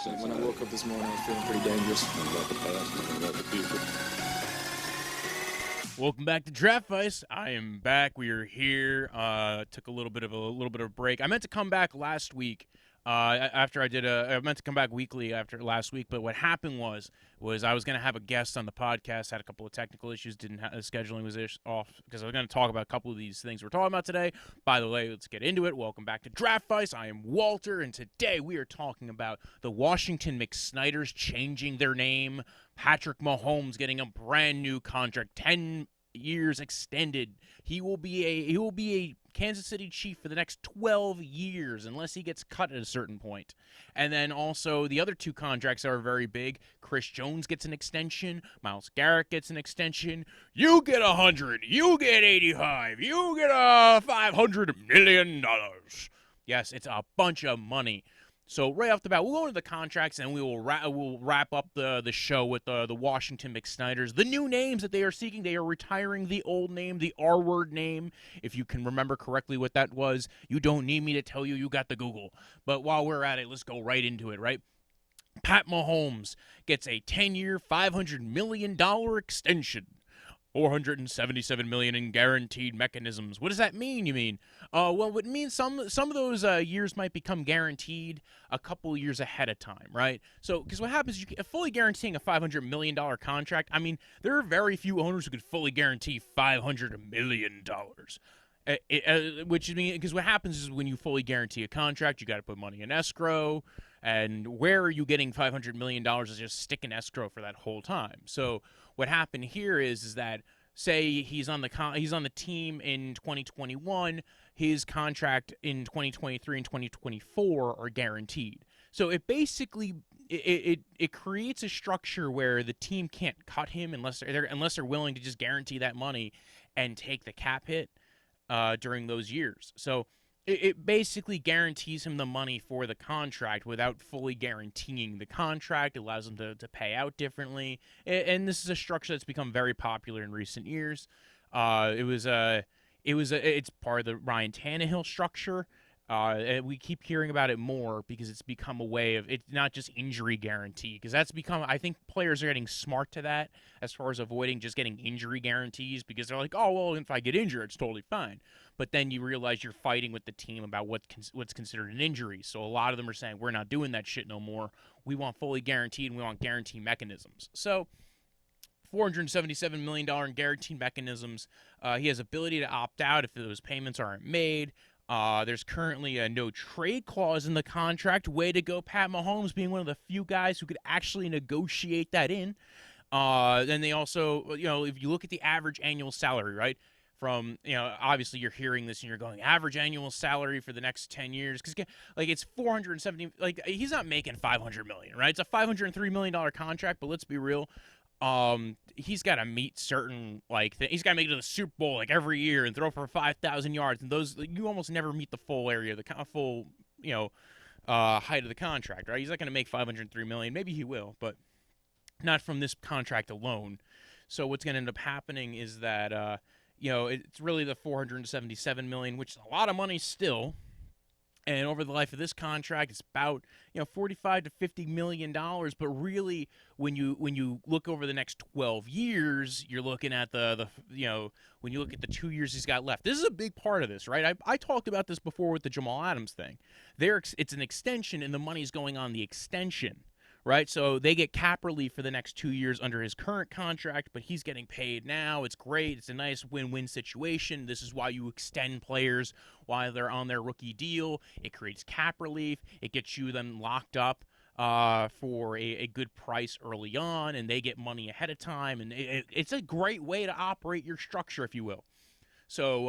When I woke up this morning, I was feeling pretty dangerous. About the past and about the future. Welcome back to Draftvice. I am back. We are here. Took a little bit of a break. I meant to come back last week. I meant to come back weekly after last week, but what happened was I was going to have a guest on the podcast, had a couple of technical issues, scheduling was off, because I was going to talk about a couple of these things we're talking about today. By the way, let's get into it. Welcome back to Draftvice. I am Walter, and today we are talking about the Washington McSynders changing their name, Patrick Mahomes getting a brand new contract, 10 years extended. He will be a Kansas City Chief for the next 12 years unless he gets cut at a certain point. And then also the other two contracts are very big. Chris Jones gets an extension. Myles Garrett gets an extension. You get 100. You get 85. You get $500 million. Yes, it's a bunch of money. So right off the bat, we'll go into the contracts, and we'll wrap up the show with the Washington McSynders. The new names that they are seeking, they are retiring the old name, the R-word name. If you can remember correctly what that was, you don't need me to tell you. You got the Google. But while we're at it, let's go right into it, right? Pat Mahomes gets a 10-year, $500 million extension. $477 million in guaranteed mechanisms. What does that mean, you mean? Well, it means some of those years might become guaranteed a couple years ahead of time, right? So, because what happens, fully guaranteeing a $500 million contract, I mean, there are very few owners who could fully guarantee $500 million. Which means, because what happens is when you fully guarantee a contract, you got to put money in escrow, and where are you getting $500 million is just stick in escrow for that whole time. So what happened here is that, say he's on the team in 2021, his contract in 2023 and 2024 are guaranteed. So it basically it creates a structure where the team can't cut him unless they're willing to just guarantee that money and take the cap hit during those years. So it basically guarantees him the money for the contract without fully guaranteeing the contract. It allows him to pay out differently. And this is a structure that's become very popular in recent years. It's part of the Ryan Tannehill structure. And we keep hearing about it more because it's become a way of, it's not just injury guarantee, because that's become, I think players are getting smart to that as far as avoiding just getting injury guarantees, because they're like, oh, well, if I get injured, it's totally fine. But then you realize you're fighting with the team about what's considered an injury. So a lot of them are saying, we're not doing that shit no more. We want fully guaranteed, and we want guarantee mechanisms. So $477 million in guaranteed mechanisms. He has ability to opt out if those payments aren't made. There's currently a no trade clause in the contract. Way to go, Pat Mahomes, being one of the few guys who could actually negotiate that in. Then they also, if you look at the average annual salary, right? From, obviously you're hearing this and you're going, average annual salary for the next 10 years. Because, it's 470, he's not making $500 million, right? It's a $503 million contract, but let's be real. He's got to meet certain, he's got to make it to the Super Bowl, every year and throw for 5,000 yards. And those, you almost never meet the full area, the full, height of the contract, right? He's not going to make $503 million. Maybe he will, but not from this contract alone. So what's going to end up happening is that, it's really the $477 million, which is a lot of money still. And over the life of this contract, it's about $45 to $50 million. But really, when you look over the next 12 years, you're looking at when you look at the 2 years he's got left. This is a big part of this, right? I talked about this before with the Jamal Adams thing. It's an extension, and the money's going on the extension. Right, so they get cap relief for the next 2 years under his current contract, but he's getting paid now. It's great. It's a nice win-win situation. This is why you extend players while they're on their rookie deal. It creates cap relief. It gets you them locked up for a good price early on, and they get money ahead of time. And it's a great way to operate your structure, if you will. So,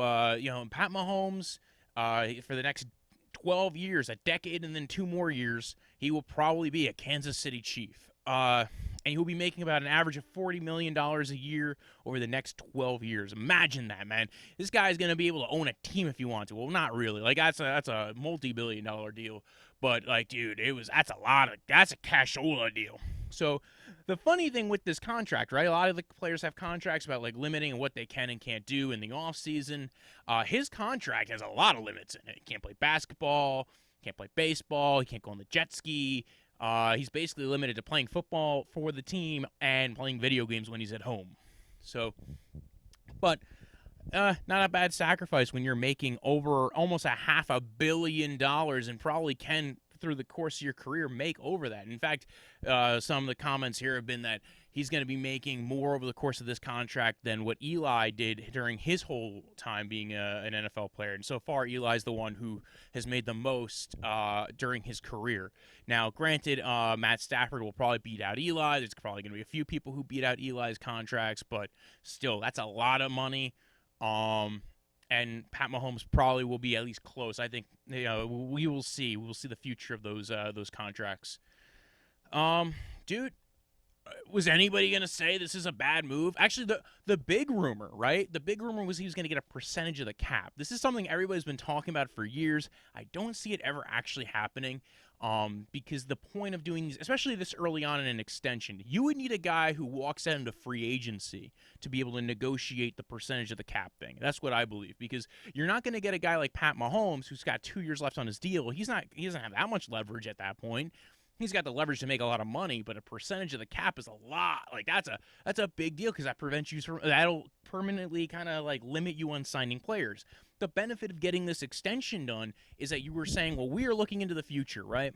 Pat Mahomes, for the next 12 years, a decade, and then 2 more years, he will probably be a Kansas City Chief. And he'll be making about an average of $40 million a year over the next 12 years. Imagine that, man. This guy's going to be able to own a team if he wants to. Well, not really. That's a multi-billion-dollar deal. But, dude, that's a cashola deal. So the funny thing with this contract, right? A lot of the players have contracts about limiting what they can and can't do in the offseason. His contract has a lot of limits in it. He can't play basketball, can't play baseball, he can't go on the jet ski. He's basically limited to playing football for the team and playing video games when he's at home. So, but not a bad sacrifice when you're making over almost $500 million and probably can, through the course of your career, make over that. In fact, some of the comments here have been that he's going to be making more over the course of this contract than what Eli did during his whole time being an NFL player. And so far, Eli's the one who has made the most during his career. Now, granted, Matt Stafford will probably beat out Eli. There's probably going to be a few people who beat out Eli's contracts, but still, that's a lot of money. And Pat Mahomes probably will be at least close. I think we will see. We will see the future of those contracts. Dude, was anybody gonna say this is a bad move? Actually, the big rumor, right? The big rumor was he was gonna get a percentage of the cap. This is something everybody's been talking about for years. I don't see it ever actually happening. Because the point of doing these, especially this early on in an extension, you would need a guy who walks out into free agency to be able to negotiate the percentage of the cap thing. That's what I believe, because you're not going to get a guy like Pat Mahomes who's got 2 years left on his deal. He doesn't have that much leverage at that point. He's got the leverage to make a lot of money, but a percentage of the cap is a lot. Like that's a big deal, because that'll permanently kind of like limit you on signing players. The benefit of getting this extension done is that you were saying, well, we are looking into the future, right?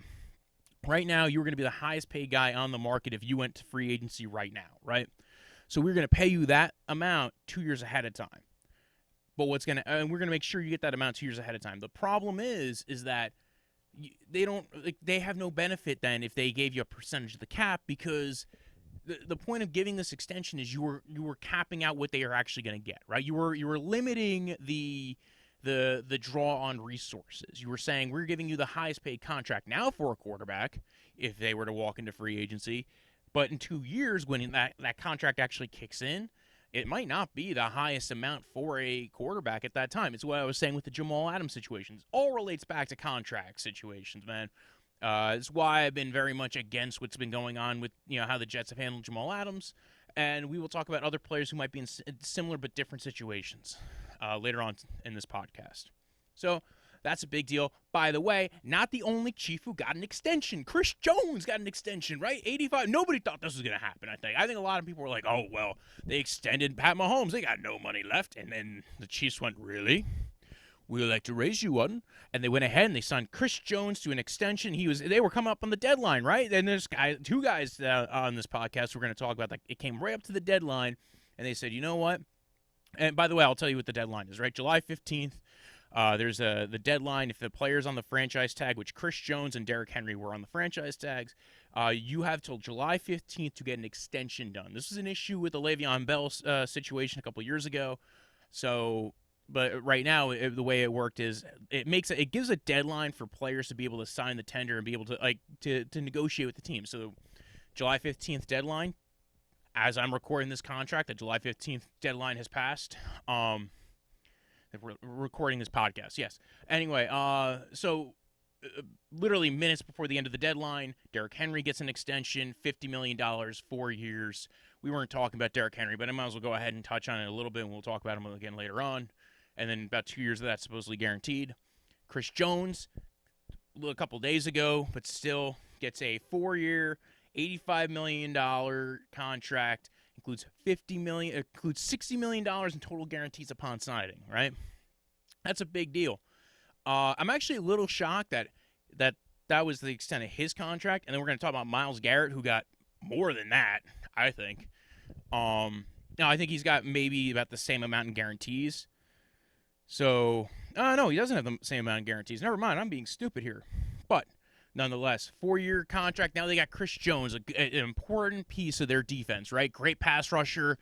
Right now, you were going to be the highest paid guy on the market if you went to free agency right now, right? So we're going to pay you that amount 2 years ahead of time. But we're going to make sure you get that amount 2 years ahead of time. The problem is that they have no benefit then if they gave you a percentage of the cap, because the point of giving this extension is you were capping out what they are actually going to get, right? You were limiting the draw on resources. You were saying we're giving you the highest paid contract now for a quarterback if they were to walk into free agency, but in 2 years when that contract actually kicks in, it might not be the highest amount for a quarterback at that time. It's what I was saying with the Jamal Adams situations. All relates back to contract situations, man. It's why I've been very much against what's been going on with how the Jets have handled Jamal Adams, and we will talk about other players who might be in similar but different situations later on in this podcast. So that's a big deal. By the way, not the only Chief who got an extension. Chris Jones got an extension, right? 85. Nobody thought this was going to happen, I think. I think a lot of people were like, oh, well, they extended Pat Mahomes. They got no money left. And then the Chiefs went, really? We would like to raise you one. And they went ahead and they signed Chris Jones to an extension. They were coming up on the deadline, right? And there's two guys on this podcast we're going to talk about. Like, it came right up to the deadline, and they said, you know what? And by the way, I'll tell you what the deadline is, right? July 15th. There's the deadline. If the player's on the franchise tag, which Chris Jones and Derrick Henry were on the franchise tags, you have till July 15th to get an extension done. This is an issue with the Le'Veon Bell situation a couple years ago. So, but right now, the way it worked is it gives a deadline for players to be able to sign the tender and be able to to negotiate with the team. So, July 15th deadline. As I'm recording this contract, the July 15th deadline has passed. We're recording this podcast, yes. Anyway, so literally minutes before the end of the deadline, Derrick Henry gets an extension, $50 million, 4 years. We weren't talking about Derrick Henry, but I might as well go ahead and touch on it a little bit, and we'll talk about him again later on. And then about 2 years of that supposedly guaranteed. Chris Jones, a couple days ago, but still gets a 4-year, $85 million contract. Includes $60 million in total guarantees upon signing, right? That's a big deal. I'm actually a little shocked that was the extent of his contract, and then we're going to talk about Myles Garrett, who got more than that, I think. Now, I think he's got maybe about the same amount in guarantees. So, no, he doesn't have the same amount in guarantees. Never mind, I'm being stupid here. But nonetheless, 4-year contract. Now they got Chris Jones, an important piece of their defense, right? Great pass rusher,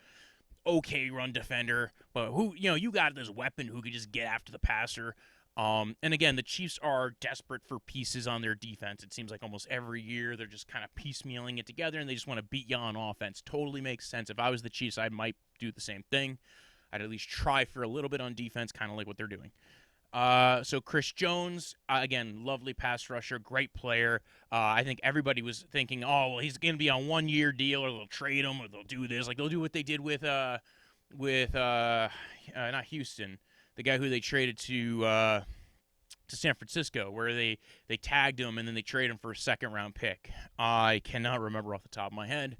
okay run defender, but you got this weapon who could just get after the passer. And again, the Chiefs are desperate for pieces on their defense. It seems like almost every year they're just kind of piecemealing it together, and they just want to beat you on offense. Totally makes sense. If I was the Chiefs, I might do the same thing. I'd at least try for a little bit on defense, kind of like what they're doing. So Chris Jones, again, lovely pass rusher, great player. I think everybody was thinking, oh, well, he's going to be on 1-year deal, or they'll trade him, or they'll do this. Like, they'll do what they did with not Houston, the guy who they traded to to San Francisco, where they tagged him and then they traded him for a second-round pick. I cannot remember off the top of my head.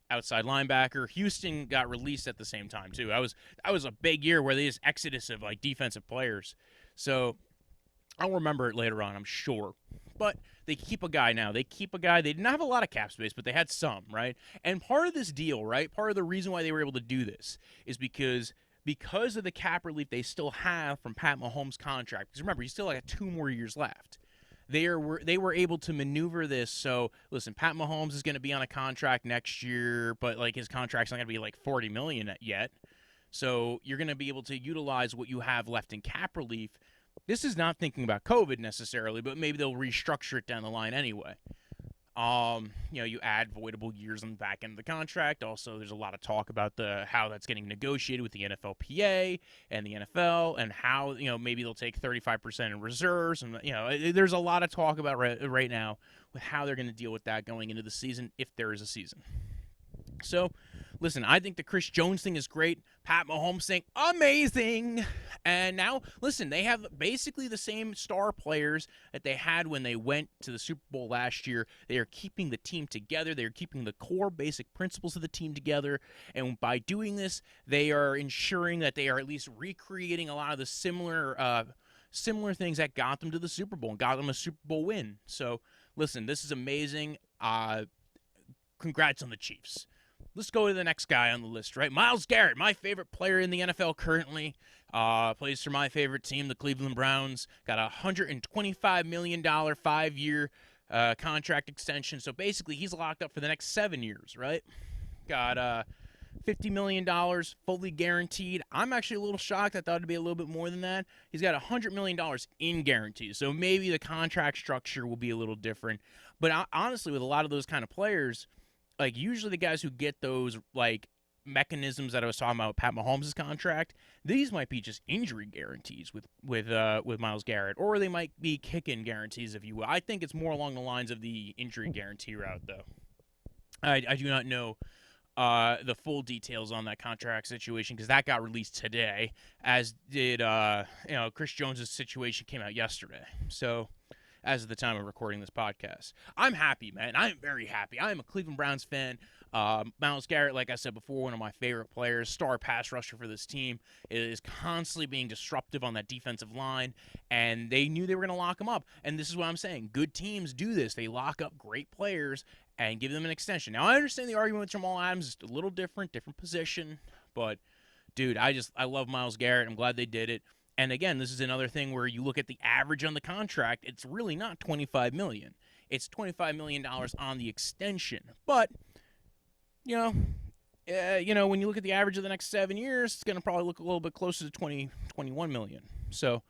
Outside linebacker. Houston got released at the same time too. That was a big year where they just exodus of like defensive players. So I'll remember it later on, I'm sure. But they keep a guy now. They keep a guy. They didn't have a lot of cap space, but they had some, right? And part of this deal, right? Part of the reason why they were able to do this is because of the cap relief they still have from Pat Mahomes' contract. Because remember, he's still like 2 more years left. They were able to maneuver this. So listen, Pat Mahomes is going to be on a contract next year, but like his contract's not going to be like $40 million yet. So you're going to be able to utilize what you have left in cap relief. This is not thinking about COVID necessarily, but maybe they'll restructure it down the line anyway. You add voidable years on the back end of the contract. Also, there's a lot of talk about how that's getting negotiated with the NFLPA and the NFL, and how maybe they'll take 35% in reserves, and there's a lot of talk about right now with how they're going to deal with that going into the season if there is a season. So, listen, I think the Chris Jones thing is great. Pat Mahomes thing, amazing. And now, listen, they have basically the same star players that they had when they went to the Super Bowl last year. They are keeping the team together. They are keeping the core basic principles of the team together. And by doing this, they are ensuring that they are at least recreating a lot of the similar things that got them to the Super Bowl and got them a Super Bowl win. So, listen, this is amazing. Congrats on the Chiefs. Let's go to the next guy on the list, right? Myles Garrett, my favorite player in the NFL currently, plays for my favorite team, the Cleveland Browns. Got a $125 million 5-year contract extension. So basically, he's locked up for the next 7 years, right? Got $50 million fully guaranteed. I'm actually a little shocked. I thought it'd be a little bit more than that. He's got $100 million in guarantees. So maybe the contract structure will be a little different. But honestly, with a lot of those kind of players, like usually the guys who get those like mechanisms that I was talking about with Pat Mahomes' contract, these might be just injury guarantees with Myles Garrett, or they might be kick-in guarantees, if you will. I think it's more along the lines of the injury guarantee route, though. I do not know the full details on that contract situation because that got released today, as did Chris Jones' situation came out yesterday. So, as of the time of recording this podcast, I'm happy, man. I am very happy. I am a Cleveland Browns fan. Myles Garrett, like I said before, one of my favorite players, star pass rusher for this team, is constantly being disruptive on that defensive line, and they knew they were going to lock him up. And this is what I'm saying. Good teams do this. They lock up great players and give them an extension. Now, I understand the argument with Jamal Adams is a little different position, but, dude, I love Myles Garrett. I'm glad they did it. And again, this is another thing where you look at the average on the contract, it's really not $25 million. It's $25 million on the extension. But, when you look at the average of the next 7 years, it's going to probably look a little bit closer to $21 million. So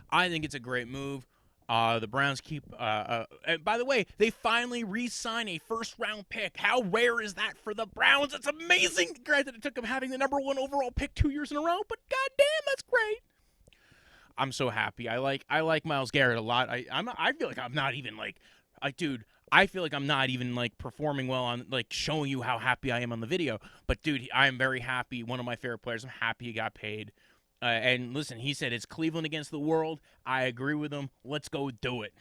I think it's a great move. The Browns keep and by the way, they finally re-sign a first-round pick. How rare is that for the Browns? It's amazing. Granted, it took them having the number 1 overall pick 2 years in a row, but goddamn, that's great. I'm so happy. I like Myles Garrett a lot. I feel like I'm not even I feel like I'm not even like performing well on like showing you how happy I am on the video. But dude, I am very happy. One of my favorite players. I'm happy he got paid. And listen, he said it's Cleveland against the world. I agree with him. Let's go do it.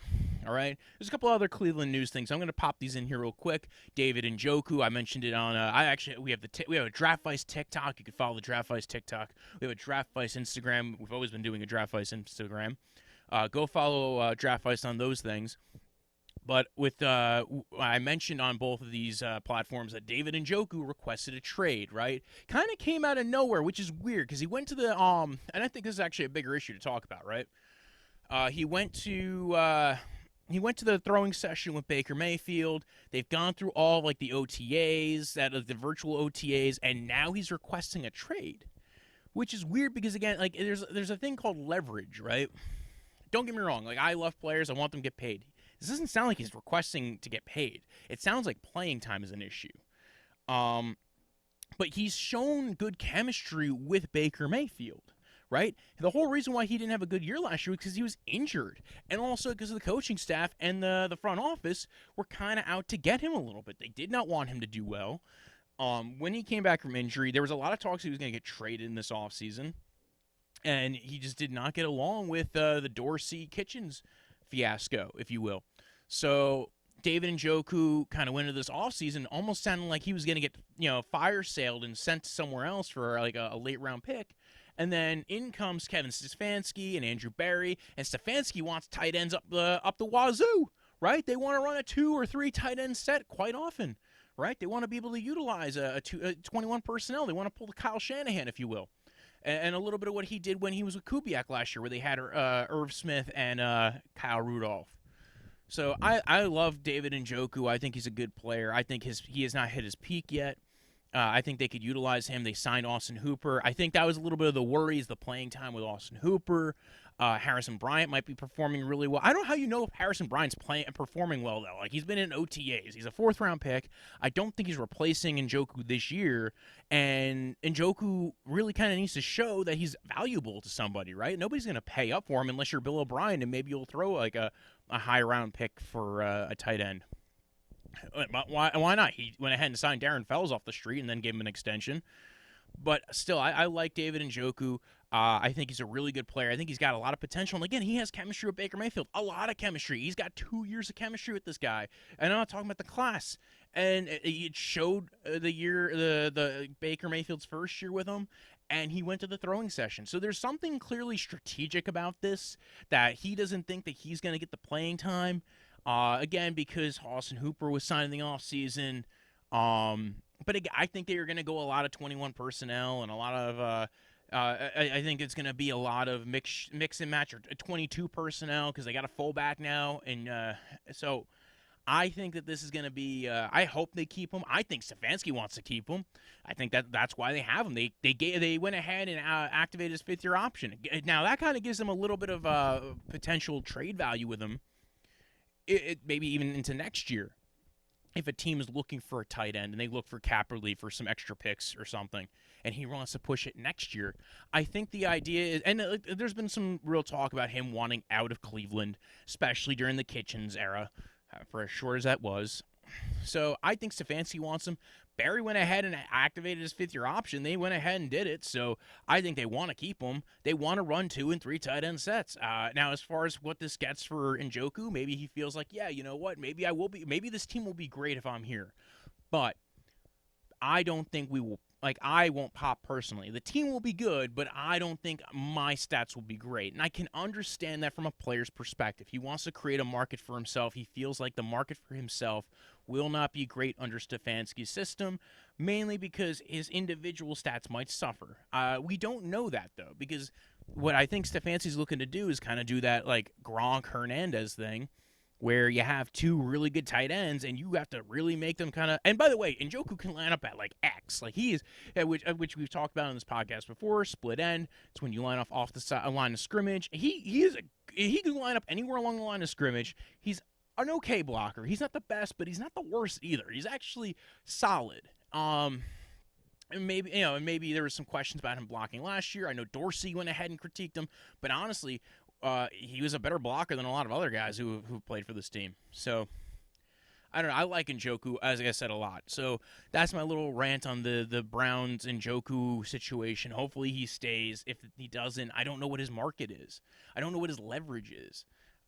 All right. There's a couple other Cleveland news things. I'm going to pop these in here real quick. David Njoku, I mentioned it on. We have a Draftvice TikTok. You can follow the Draftvice TikTok. We have a Draftvice Instagram. We've always been doing a Draftvice Instagram. Go follow Draftvice on those things. But with I mentioned on both of these platforms that David Njoku requested a trade, right? Kind of came out of nowhere, which is weird because he went to the and I think this is actually a bigger issue to talk about, right? He went to the throwing session with Baker Mayfield. They've gone through all like the OTAs, the virtual OTAs, and now he's requesting a trade, which is weird because again, like there's a thing called leverage, right? Don't get me wrong, like I love players, I want them to get paid. This doesn't sound like he's requesting to get paid. It sounds like playing time is an issue. But he's shown good chemistry with Baker Mayfield, right? The whole reason why he didn't have a good year last year was because he was injured. And also because of the coaching staff and the front office were kind of out to get him a little bit. They did not want him to do well. When he came back from injury, there was a lot of talks he was going to get traded in this offseason. and he just did not get along with the Dorsey Kitchens fiasco, if you will. So David Njoku kind of went into this offseason almost sounding like he was going to get, fire sailed and sent somewhere else for like a late round pick. And then in comes Kevin Stefanski and Andrew Berry, and Stefanski wants tight ends up the wazoo, right? They want to run a 2 or 3 tight end set quite often, right? They want to be able to utilize a 21 personnel. They want to pull the Kyle Shanahan, if you will. And a little bit of what he did when he was with Kubiak last year, where they had Irv Smith and Kyle Rudolph. So I love David Njoku. I think he's a good player. I think he has not hit his peak yet. I think they could utilize him. They signed Austin Hooper. I think that was a little bit of the worries, the playing time with Austin Hooper. Harrison Bryant might be performing really well. I don't know how you know if Harrison Bryant's performing well, though. Like, he's been in OTAs. He's a 4th-round pick. I don't think he's replacing Njoku this year. And Njoku really kind of needs to show that he's valuable to somebody, right? Nobody's going to pay up for him unless you're Bill O'Brien, and maybe you'll throw like a high-round pick for a tight end. Why not? He went ahead and signed Darren Fells off the street and then gave him an extension. But still, I like David Njoku. I think he's a really good player. I think he's got a lot of potential. And again, he has chemistry with Baker Mayfield. A lot of chemistry. He's got 2 years of chemistry with this guy. And I'm not talking about the class. And it showed the Baker Mayfield's first year with him. And he went to the throwing session. So there's something clearly strategic about this, that he doesn't think that he's going to get the playing time. Again, because Austin Hooper was signed in the offseason. But again, I think they are going to go a lot of 21 personnel and a lot of I think it's going to be a lot of mix and match, or 22 personnel, because they got a fullback now. And so I think that this is going to be I hope they keep him. I think Stefanski wants to keep him. I think that's why they have him. They went ahead and activated his 5th-year option. Now, that kind of gives them a little bit of potential trade value with him. It maybe even into next year, if a team is looking for a tight end and they look for cap relief for some extra picks or something, and he wants to push it next year, I think the idea is, and there's been some real talk about him wanting out of Cleveland, especially during the Kitchens era, for as short as that was. So I think Stefanski wants him. Barry went ahead and activated his 5th-year option. They went ahead and did it, so I think they want to keep him. They want to run 2 and 3 tight end sets. Now, as far as what this gets for Njoku, maybe he feels like, yeah, you know what, maybe this team will be great if I'm here. But I don't think we will. Like, I won't pop personally. The team will be good, but I don't think my stats will be great. And I can understand that from a player's perspective. He wants to create a market for himself. He feels like the market for himself will not be great under Stefanski's system, mainly because his individual stats might suffer. We don't know that, though, because what I think Stefanski's looking to do is kind of do that, like, Gronk Hernandez thing, where you have 2 really good tight ends, and you have to really make them kind of. And by the way, Njoku can line up at like X, like he is, which we've talked about in this podcast before. Split end. It's when you line off the side, line of scrimmage. He can line up anywhere along the line of scrimmage. He's an okay blocker. He's not the best, but he's not the worst either. He's actually solid. And maybe there was some questions about him blocking last year. I know Dorsey went ahead and critiqued him, but honestly, he was a better blocker than a lot of other guys who played for this team. So, I don't know. I like Njoku, as I said, a lot. So, that's my little rant on the Browns Njoku situation. Hopefully he stays. If he doesn't, I don't know what his market is. I don't know what his leverage is.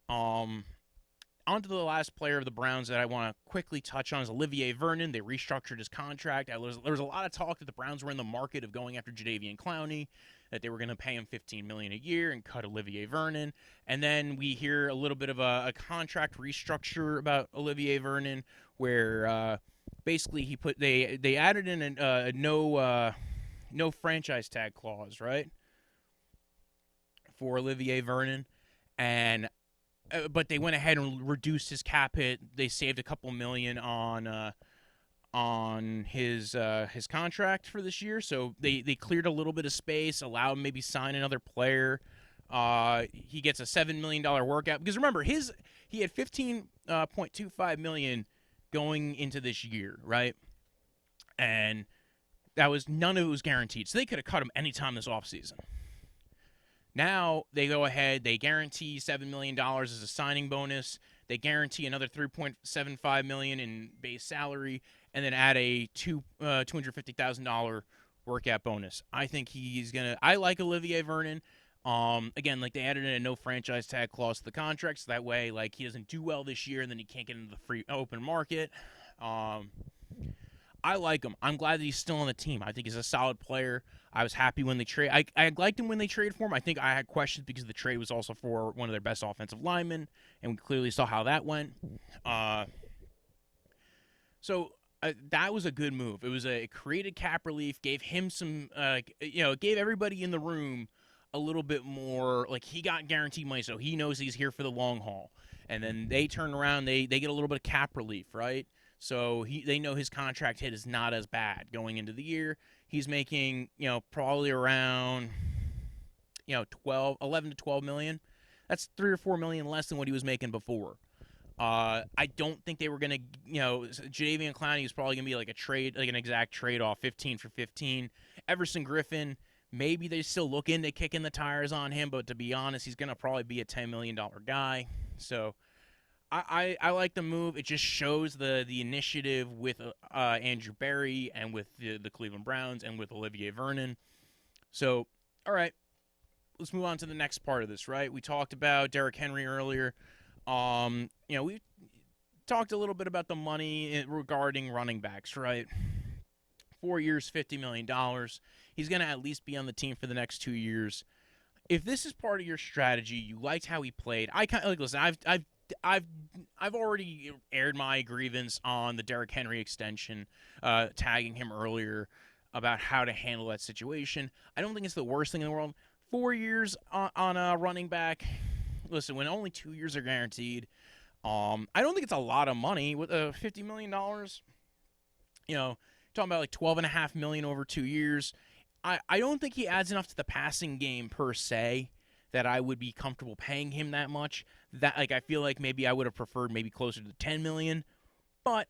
On to the last player of the Browns that I want to quickly touch on is Olivier Vernon. They restructured his contract. There was a lot of talk that the Browns were in the market of going after Jadeveon Clowney, that they were going to pay him $15 million a year and cut Olivier Vernon. And then we hear a little bit of a contract restructure about Olivier Vernon, where basically they added in a no franchise tag clause, right, for Olivier Vernon, and but they went ahead and reduced his cap hit. They saved a couple million on his contract for this year. So they cleared a little bit of space, allowed him maybe sign another player. He gets a $7 million workout, because remember he had $15.25 million going into this year, right? And that was none of it was guaranteed. So they could have cut him anytime this offseason. Now they go ahead, they guarantee $7 million as a signing bonus. They guarantee another $3.75 million in base salary, and then add a $250,000 workout bonus. I think he's gonna. I like Olivier Vernon. Again, like they added in a no franchise tag clause to the contract, so that way, like he doesn't do well this year, and then he can't get into the free open market. I like him. I'm glad that he's still on the team. I think he's a solid player. I was happy when they trade. I liked him when they traded for him. I think I had questions because the trade was also for one of their best offensive linemen, and we clearly saw how that went. So that was a good move. It created cap relief, gave him some, it gave everybody in the room a little bit more. Like he got guaranteed money, so he knows he's here for the long haul. And then they turn around, they get a little bit of cap relief, right? So they know his contract hit is not as bad going into the year. He's making, probably around, 11 to 12 million. That's 3 or 4 million less than what he was making before. I don't think they were gonna, Jadeveon Clowney is probably gonna be like a trade, like an exact trade off, 15 for 15. Everson Griffin, maybe they still look into kicking the tires on him, but to be honest, he's gonna probably be a $10 million guy. So I like the move. It just shows the initiative with Andrew Berry and with the Cleveland Browns and with Olivier Vernon. So, all right, let's move on to the next part of this, right? We talked about Derrick Henry earlier. We talked a little bit about the money regarding running backs, right? 4 years, $50 million. He's going to at least be on the team for the next 2 years. If this is part of your strategy, you liked how he played. I kind of like. Listen, I've already aired my grievance on the Derrick Henry extension, tagging him earlier about how to handle that situation. I don't think it's the worst thing in the world. 4 years on a running back. Listen, when only 2 years are guaranteed, I don't think it's a lot of money with $50 million. Talking about like $12.5 million over 2 years. I don't think he adds enough to the passing game per se that I would be comfortable paying him that much. That I feel like maybe I would have preferred maybe closer to $10 million, but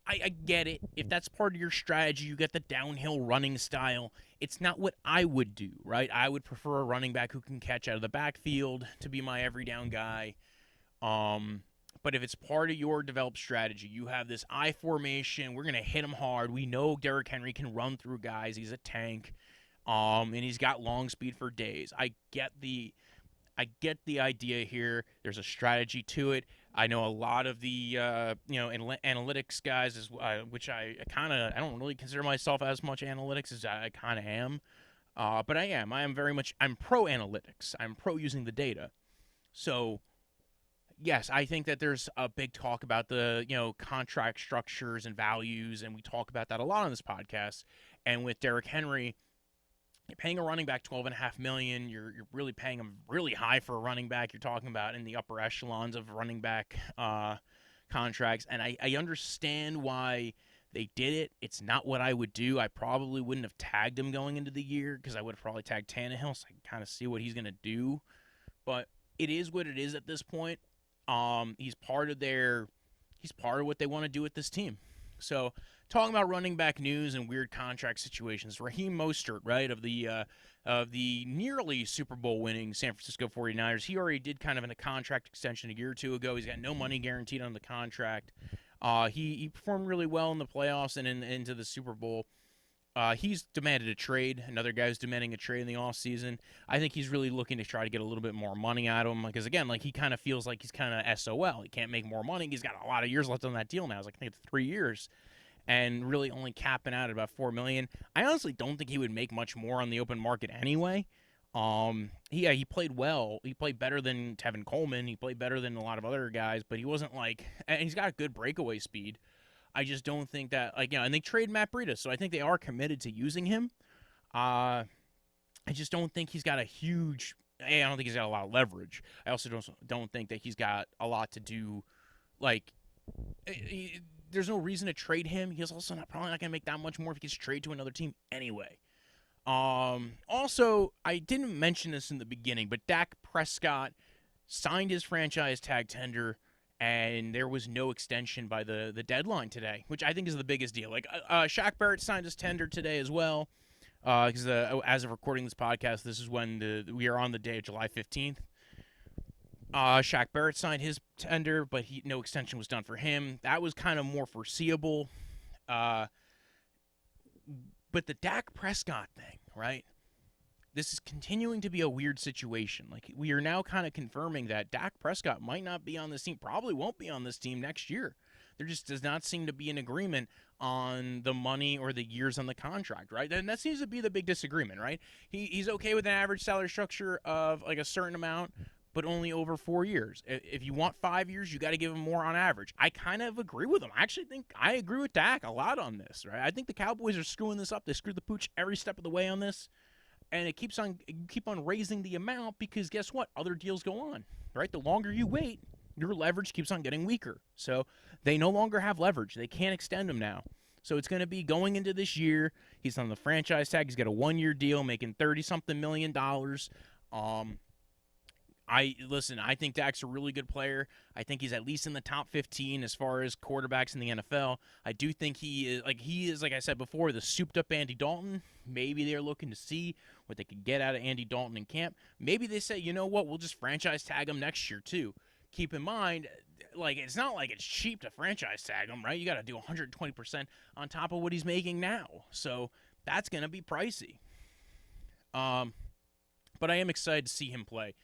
I get it. If that's part of your strategy, you get the downhill running style. It's not what I would do, right? I would prefer a running back who can catch out of the backfield to be my every down guy. But if it's part of your developed strategy, you have this I formation. We're going to hit him hard. We know Derrick Henry can run through guys. He's a tank. And he's got long speed for days. I get the idea here. There's a strategy to it. I know a lot of the analytics guys, which I don't really consider myself as much analytics as I kind of am, but I am. I'm pro analytics. I'm pro using the data. So yes, I think that there's a big talk about the contract structures and values, and we talk about that a lot on this podcast. And with Derrick Henry, you're paying a running back $12.5 million. You're really paying him really high for a running back. You're talking about in the upper echelons of running back contracts, and I understand why they did it. It's not what I would do. I probably wouldn't have tagged him going into the year because I would have probably tagged Tannehill, so I can kind of see what he's going to do. But it is what it is at this point. He's part of what they want to do with this team. So, talking about running back news and weird contract situations, Raheem Mostert, right, of the nearly Super Bowl winning San Francisco 49ers, he already did kind of a contract extension a year or two ago. He's got no money guaranteed on the contract. He performed really well in the playoffs and into the Super Bowl. He's demanded a trade. Another guy's demanding a trade in the offseason. I think he's really looking to try to get a little bit more money out of him because, again, like he kind of feels like he's kind of SOL. He can't make more money. He's got a lot of years left on that deal now. It's like I think it's 3 years and really only capping out at about $4 million. I honestly don't think he would make much more on the open market anyway. He played well. He played better than Tevin Coleman. He played better than a lot of other guys, but he wasn't and he's got good breakaway speed. I just don't think that, and they trade Matt Breida, so I think they are committed to using him. I just don't think he's got I don't think he's got a lot of leverage. I also don't think that he's got a lot to do, there's no reason to trade him. He's also probably not going to make that much more if he gets traded to another team anyway. Also, I didn't mention this in the beginning, but Dak Prescott signed his franchise tag tender, and there was no extension by the deadline today, which I think is the biggest deal. Shaq Barrett signed his tender today as well, because as of recording this podcast, this is when we are on the day of July 15th. Shaq Barrett signed his tender, but no extension was done for him. That was kind of more foreseeable. But the Dak Prescott thing, right? this is continuing to be a weird situation. Like, we are now kind of confirming that Dak Prescott might not be on this team, probably won't be on this team next year. There just does not seem to be an agreement on the money or the years on the contract, right? And that seems to be the big disagreement, right? He's okay with an average salary structure of like a certain amount, but only over 4 years. If you want 5 years, you got to give him more on average. I kind of agree with him. I actually think I agree with Dak a lot on this, right? I think the Cowboys are screwing this up. They screwed the pooch every step of the way on this. And it keep on raising the amount because guess what? Other deals go on, right? The longer you wait, your leverage keeps on getting weaker. So they no longer have leverage. They can't extend them now. So it's going to be going into this year. He's on the franchise tag. He's got a 1-year deal making $30-something million. I think Dak's a really good player. I think he's at least in the top 15 as far as quarterbacks in the NFL. I do think he is, like I said before, the souped-up Andy Dalton. Maybe they're looking to see what they could get out of Andy Dalton in camp. Maybe they say, you know what, we'll just franchise tag him next year too. Keep in mind, like, it's not like it's cheap to franchise tag him, right? You got to do 120% on top of what he's making now. So that's going to be pricey. But I am excited to see him play.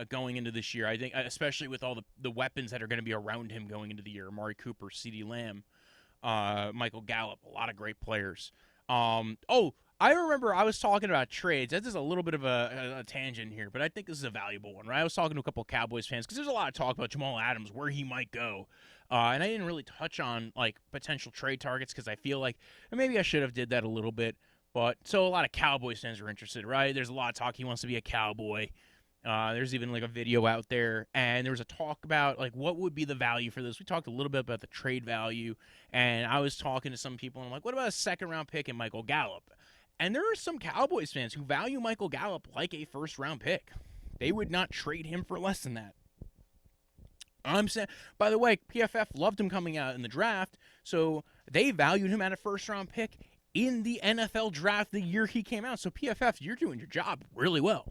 Going into this year, I think, especially with all the weapons that are going to be around him going into the year. Amari Cooper, CeeDee Lamb, Michael Gallup, a lot of great players. I remember I was talking about trades. That's just a little bit of a tangent here, but I think this is a valuable one, right? I was talking to a couple of Cowboys fans because there's a lot of talk about Jamal Adams, where he might go. And I didn't really touch on, like, potential trade targets because I feel like maybe I should have did that a little bit. But so a lot of Cowboys fans are interested, right? There's a lot of talk he wants to be a Cowboy. There's even like a video out there, and there was a talk about like what would be the value for this. We talked a little bit about the trade value, and I was talking to some people, and I'm like, what about a second-round pick in Michael Gallup? And there are some Cowboys fans who value Michael Gallup like a first-round pick. They would not trade him for less than that. I'm saying, by the way, PFF loved him coming out in the draft, so they valued him at a first-round pick in the NFL draft the year he came out. So PFF, you're doing your job really well.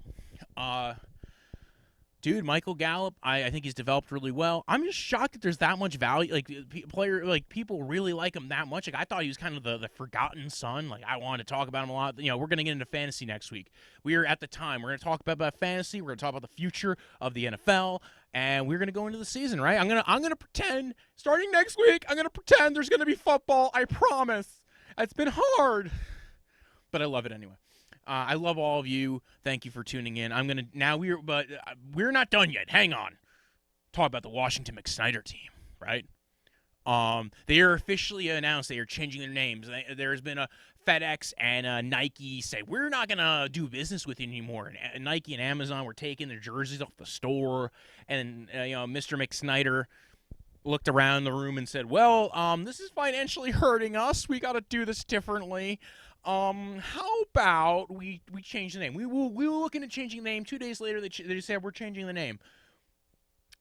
Dude, Michael Gallup, I think he's developed really well. I'm just shocked that there's that much value. Like, people really like him that much. Like, I thought he was kind of the forgotten son. Like, I wanted to talk about him a lot. You know, we're going to get into fantasy next week. We're at the time. We're going to talk about fantasy. We're going to talk about the future of the NFL, and we're going to go into the season, right? I'm gonna pretend, starting next week, I'm going to pretend there's going to be football. I promise. It's been hard, but I love it anyway. I love all of you. Thank you for tuning in. We're not done yet. Hang on. Talk about the Washington McSynders team, right? They are officially announced they are changing their names. There's been a FedEx and Nike say we're not gonna do business with you anymore. And Nike and Amazon were taking their jerseys off the store, and Mr. McSynders looked around the room and said, "Well, this is financially hurting us. We got to do this differently. How about we change the name? We were looking at changing the name. 2 days later, they said we're changing the name.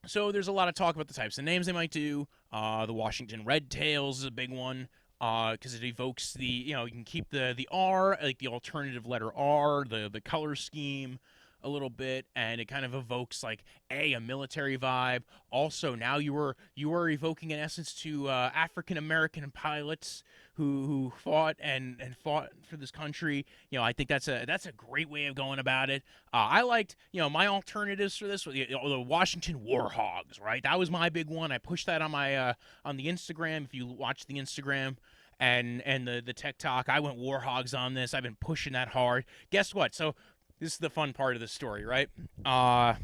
So there's a lot of talk about the types of names they might do. The Washington Red Tails is a big one because it evokes you can keep the R, like the alternative letter R, the color scheme a little bit, and it kind of evokes like a military vibe. Also, now you are evoking in essence to African American pilots who fought and fought for this country. I think that's a great way of going about it. I liked my alternatives for this were the Washington Warhogs, right? That was my big one. I pushed that on my on the Instagram. If you watch the Instagram and the TikTok, I went Warhogs on this. I've been pushing that hard. Guess what? So this is the fun part of the story, right? I'm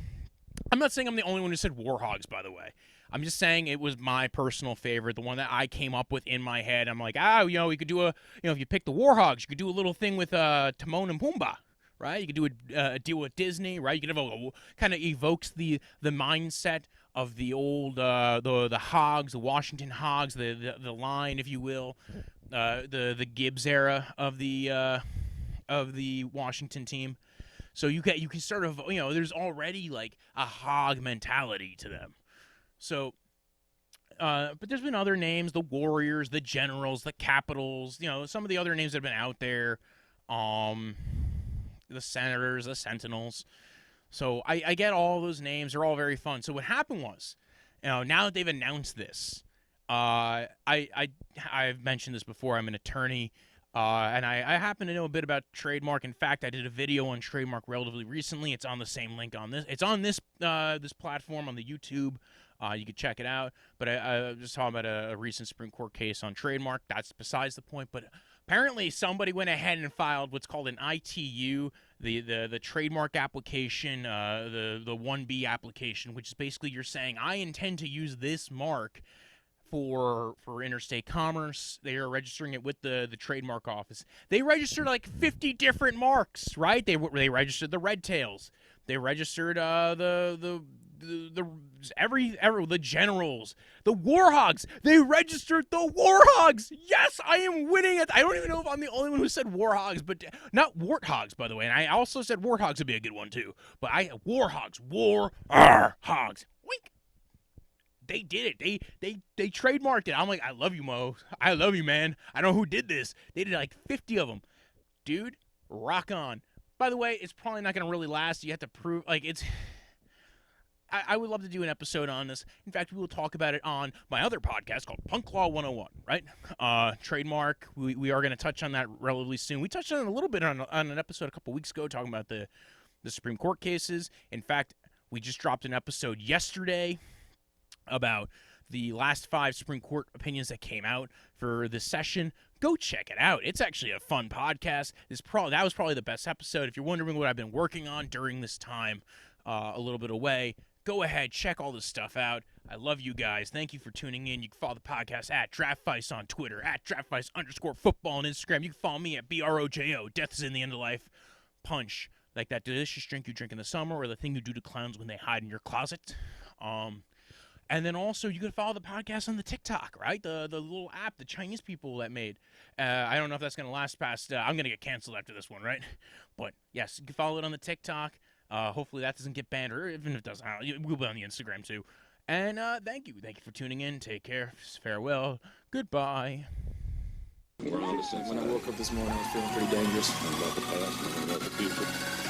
not saying I'm the only one who said Warhogs, by the way. I'm just saying it was my personal favorite, the one that I came up with in my head. I'm like, we could do if you pick the Warhogs, you could do a little thing with Timon and Pumbaa, right? You could do a deal with Disney, right? You could have a kind of evokes the mindset of the old the Hogs, the Washington Hogs, the line, if you will, the Gibbs era of the Washington team. So you can sort of there's already like a hog mentality to them. So, but there's been other names, the Warriors, the Generals, the Capitals, some of the other names that have been out there, the Senators, the Sentinels. So I get all those names. They're all very fun. So what happened was, now that they've announced this, I've mentioned this before. I'm an attorney. And I happen to know a bit about trademark. In fact, I did a video on trademark relatively recently. It's on the same link on this. It's on this this platform on the YouTube. You can check it out. But I was just talking about a recent Supreme Court case on trademark. That's besides the point. But apparently, somebody went ahead and filed what's called an ITU, the trademark application, the 1B application, which is basically you're saying I intend to use this mark for interstate commerce. They are registering it with the trademark office. They registered like 50 different marks, right? They registered the red tails. They registered the generals, the warhogs. They registered the warhogs. Yes, I am winning it. I don't even know if I'm the only one who said warhogs, but not warthogs, by the way. And I also said warhogs would be a good one too. But warhogs, hogs. Wink. They did it. They trademarked it. I'm like, I love you, Mo. I love you, man. I don't know who did this. They did like 50 of them. Dude, rock on. By the way, it's probably not going to really last. You have to prove, like, it's... I would love to do an episode on this. In fact, we will talk about it on my other podcast called Punk Law 101, right? Trademark. We are going to touch on that relatively soon. We touched on it a little bit on an episode a couple weeks ago talking about the Supreme Court cases. In fact, we just dropped an episode yesterday about the last 5 Supreme Court opinions that came out for this session. Go check it out. It's actually a fun podcast. That was probably the best episode. If you're wondering what I've been working on during this time, a little bit away, go ahead, check all this stuff out. I love you guys. Thank you for tuning in. You can follow the podcast at Draftvice on Twitter, at Draftvice_football on Instagram. You can follow me at BROJO. Death is in the end of life. Punch. Like that delicious drink you drink in the summer, or the thing you do to clowns when they hide in your closet. And then also, you can follow the podcast on the TikTok, right? The little app the Chinese people that made. I don't know if that's going to last past... I'm going to get canceled after this one, right? But, yes, you can follow it on the TikTok. Hopefully that doesn't get banned, or even if it doesn't, we'll be on the Instagram, too. And thank you. Thank you for tuning in. Take care. Farewell. Goodbye. When I woke up this morning, I was feeling pretty dangerous. About the past and about the future.